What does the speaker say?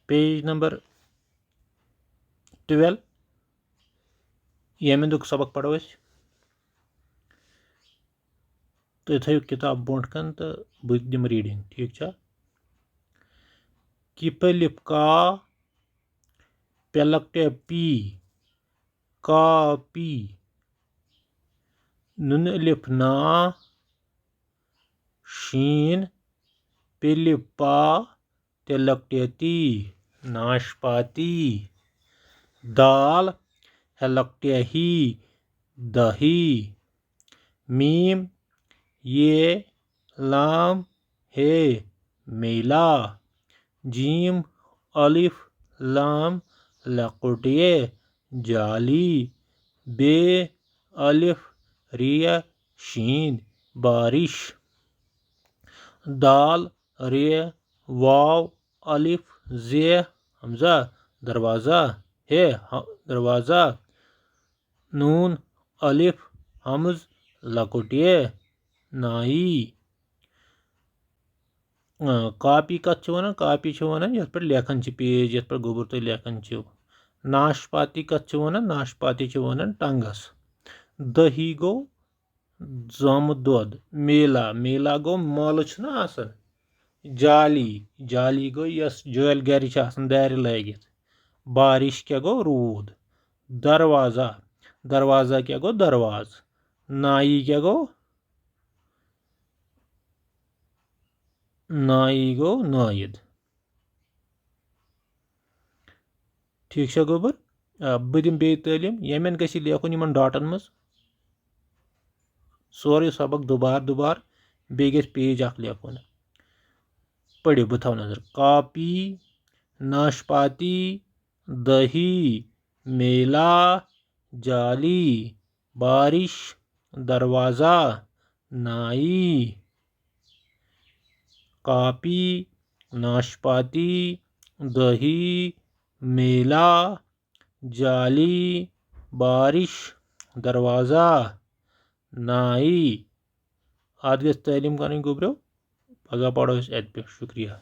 Page number 12 यमिंदुक सबक पढ़ो अस तो थो किताब ब्रोट कन तो बह दिम रीडिंग ठीक छा किपलिप का पेलकटे पी कापी नुन अलिफ ना शीन पिलिप पा तेलकटे ती नाशपाती दाल हेलकटे ही दही मीम ये लाम हे मेला जीम अलिफ लाम लकुटे जाली बे अलिफ रिया शीन बारिश दाल रे वाव अलिफ जे हमजा दरवाज़ा हे दरवाज़ा नून अलिफ हमज लकुटे नाई कापी कत वन कापी वन ये पे लेखन पेज ये पे गोबर तुम लेखन नाशपाती कत वन नाशपाती वन टंगस दही गो जम दुध मेला मेला गो मल आसन जाली जाली गो यस जाल गर दार लगित बारिश क्या गो रूद दरवाज़ा दरवाज़ा क्या गो दरवाज नाई क्या गो नाई गो नायद ठीक है गोबर बह दिम बे तालीम यमन गि लेखुन इन डाटन मज सोरे सबक दुबार दुबार बे गि पेज लेखुन पढ़ो बह थो नजर कापी नाशपाती दही मेला जाली बारिश दरवाज़ा नाई कापी नाशपाती दही मेला जाली बारिश दरवाज़ा नाई आज गि तालीम कर गोब्रो पगह पढ़ो अत पे शुक्रिया।